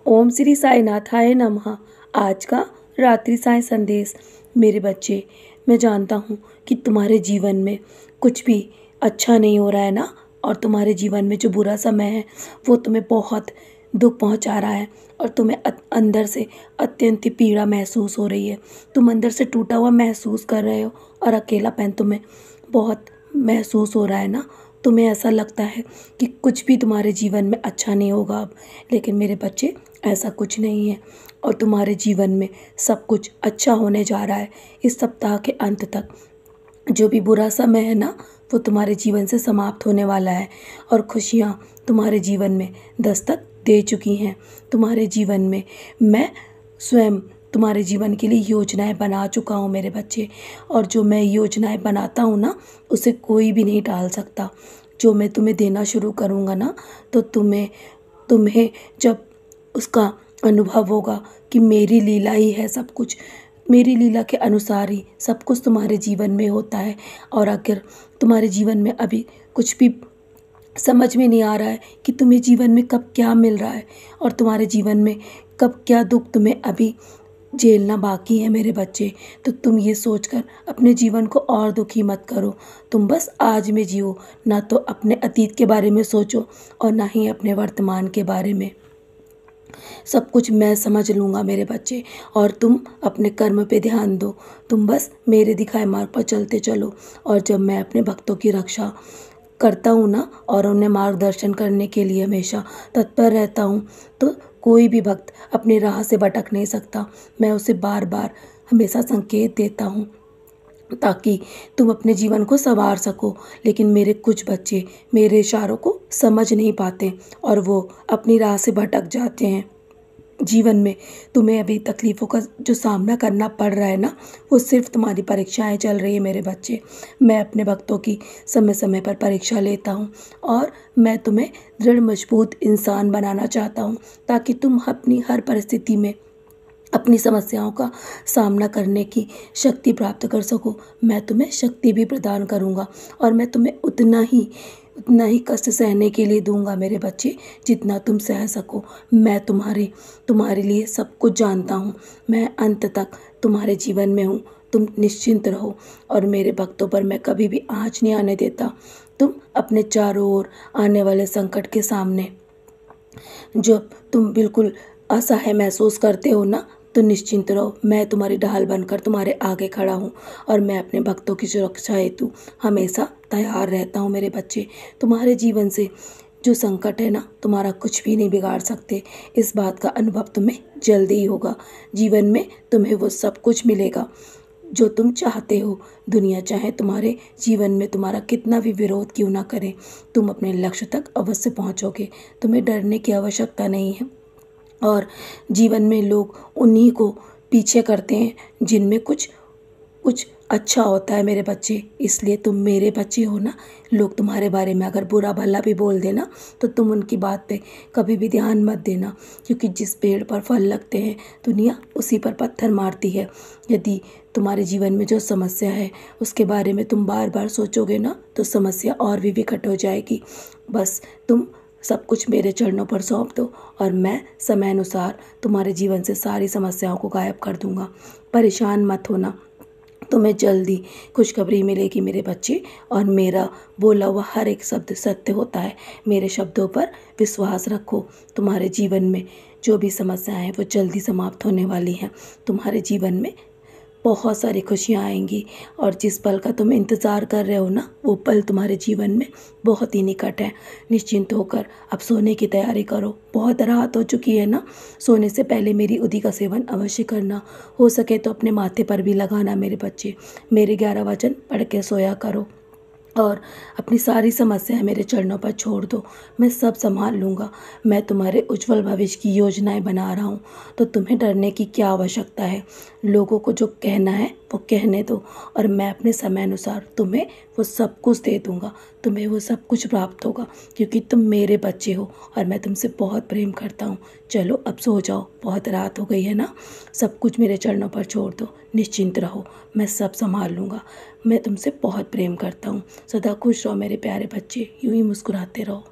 ओम श्री साईनाथाय नमः। आज का रात्रि साय संदेश। मेरे बच्चे, मैं जानता हूँ कि तुम्हारे जीवन में कुछ भी अच्छा नहीं हो रहा है ना, और तुम्हारे जीवन में जो बुरा समय है वो तुम्हें बहुत दुख पहुँचा रहा है और तुम्हें अंदर से अत्यंत पीड़ा महसूस हो रही है। तुम अंदर से टूटा हुआ महसूस कर रहे हो और अकेलापन तुम्हें बहुत महसूस हो रहा है ना। तुम्हें ऐसा लगता है कि कुछ भी तुम्हारे जीवन में अच्छा नहीं होगा अब, लेकिन मेरे बच्चे, ऐसा कुछ नहीं है और तुम्हारे जीवन में सब कुछ अच्छा होने जा रहा है। इस सप्ताह के अंत तक जो भी बुरा समय है ना, वो तुम्हारे जीवन से समाप्त होने वाला है और खुशियाँ तुम्हारे जीवन में दस्तक दे चुकी हैं। तुम्हारे जीवन में मैं स्वयं तुम्हारे जीवन के लिए योजनाएं बना चुका हूँ मेरे बच्चे, और जो मैं योजनाएं बनाता हूँ ना, उसे कोई भी नहीं टाल सकता। जो मैं तुम्हें देना शुरू करूँगा ना, तो तुम्हें जब उसका अनुभव होगा कि मेरी लीला ही है सब कुछ, मेरी लीला के अनुसार ही सब कुछ तुम्हारे जीवन में होता है। और अगर तुम्हारे जीवन में अभी कुछ भी समझ में नहीं आ रहा है कि तुम्हें जीवन में कब क्या मिल रहा है और तुम्हारे जीवन में कब क्या दुख तुम्हें अभी झेलना बाकी है मेरे बच्चे, तो तुम ये सोचकर अपने जीवन को और दुखी मत करो। तुम बस आज में जियो, ना तो अपने अतीत के बारे में सोचो और ना ही अपने वर्तमान के बारे में। सब कुछ मैं समझ लूँगा मेरे बच्चे, और तुम अपने कर्म पे ध्यान दो। तुम बस मेरे दिखाए मार्ग पर चलते चलो, और जब मैं अपने भक्तों की रक्षा करता हूँ ना, और उन्हें मार्गदर्शन करने के लिए हमेशा तत्पर रहता हूँ, तो कोई भी भक्त अपनी राह से भटक नहीं सकता। मैं उसे बार बार हमेशा संकेत देता हूँ ताकि तुम अपने जीवन को संवार सको। लेकिन मेरे कुछ बच्चे मेरे इशारों को समझ नहीं पाते और वो अपनी राह से भटक जाते हैं। जीवन में तुम्हें अभी तकलीफ़ों का जो सामना करना पड़ रहा है ना, वो सिर्फ तुम्हारी परीक्षाएं चल रही है मेरे बच्चे। मैं अपने भक्तों की समय समय पर परीक्षा लेता हूँ और मैं तुम्हें दृढ़ मजबूत इंसान बनाना चाहता हूँ, ताकि तुम अपनी हर परिस्थिति में अपनी समस्याओं का सामना करने की शक्ति प्राप्त कर सको। मैं तुम्हें शक्ति भी प्रदान करूँगा और मैं तुम्हें उतना ही कष्ट सहने के लिए दूंगा मेरे बच्चे, जितना तुम सह सको। मैं तुम्हारे लिए सब कुछ जानता हूँ। मैं अंत तक तुम्हारे जीवन में हूँ। तुम निश्चिंत रहो, और मेरे भक्तों पर मैं कभी भी आँच नहीं आने देता। तुम अपने चारों ओर आने वाले संकट के सामने जब तुम बिल्कुल असहाय महसूस करते हो ना, तो निश्चिंत रहो। मैं तुम्हारी ढाल बनकर तुम्हारे आगे खड़ा हूँ और मैं अपने भक्तों की सुरक्षा हेतु हमेशा तैयार रहता हूँ मेरे बच्चे। तुम्हारे जीवन से जो संकट है ना, तुम्हारा कुछ भी नहीं बिगाड़ सकते। इस बात का अनुभव तुम्हें जल्दी ही होगा। जीवन में तुम्हें वो सब कुछ मिलेगा जो तुम चाहते हो। दुनिया चाहे तुम्हारे जीवन में तुम्हारा कितना भी विरोध क्यों ना करे, तुम अपने लक्ष्य तक अवश्य पहुँचोगे। तुम्हें डरने की आवश्यकता नहीं है, और जीवन में लोग उन्हीं को पीछे करते हैं जिनमें कुछ अच्छा होता है मेरे बच्चे। इसलिए तुम मेरे बच्चे हो ना। लोग तुम्हारे बारे में अगर बुरा भला भी बोल देना, तो तुम उनकी बात पे कभी भी ध्यान मत देना, क्योंकि जिस पेड़ पर फल लगते हैं दुनिया उसी पर पत्थर मारती है। यदि तुम्हारे जीवन में जो समस्या है उसके बारे में तुम बार बार सोचोगे ना, तो समस्या और भी विकट हो जाएगी। बस तुम सब कुछ मेरे चरणों पर सौंप दो और मैं समय अनुसार तुम्हारे जीवन से सारी समस्याओं को गायब कर दूंगा। परेशान मत होना, तुम्हें जल्दी खुशखबरी मिलेगी मेरे बच्चे, और मेरा बोला हुआ हर एक शब्द सत्य होता है। मेरे शब्दों पर विश्वास रखो। तुम्हारे जीवन में जो भी समस्याएं हैं वो जल्दी समाप्त होने वाली हैं। तुम्हारे जीवन में बहुत सारी खुशियाँ आएंगी, और जिस पल का तुम इंतज़ार कर रहे हो ना, वो पल तुम्हारे जीवन में बहुत ही निकट है। निश्चिंत होकर अब सोने की तैयारी करो। बहुत रात हो चुकी है ना। सोने से पहले मेरी उदी का सेवन अवश्य करना। हो सके तो अपने माथे पर भी लगाना मेरे बच्चे। मेरे 11 वचन पढ़ के सोया करो और अपनी सारी समस्याएं मेरे चरणों पर छोड़ दो। मैं सब संभाल लूँगा। मैं तुम्हारे उज्जवल भविष्य की योजनाएं बना रहा हूँ, तो तुम्हें डरने की क्या आवश्यकता है। लोगों को जो कहना है वो कहने दो, और मैं अपने समय अनुसार तुम्हें वो सब कुछ दे दूँगा। तुम्हें वो सब कुछ प्राप्त होगा, क्योंकि तुम मेरे बच्चे हो और मैं तुमसे बहुत प्रेम करता हूँ। चलो अब सो जाओ, बहुत रात हो गई है ना। सब कुछ मेरे चरणों पर छोड़ दो, निश्चिंत रहो। मैं सब संभाल लूँगा। मैं तुमसे बहुत प्रेम करता हूँ। सदा खुश रहो मेरे प्यारे बच्चे, यूं ही मुस्कुराते रहो।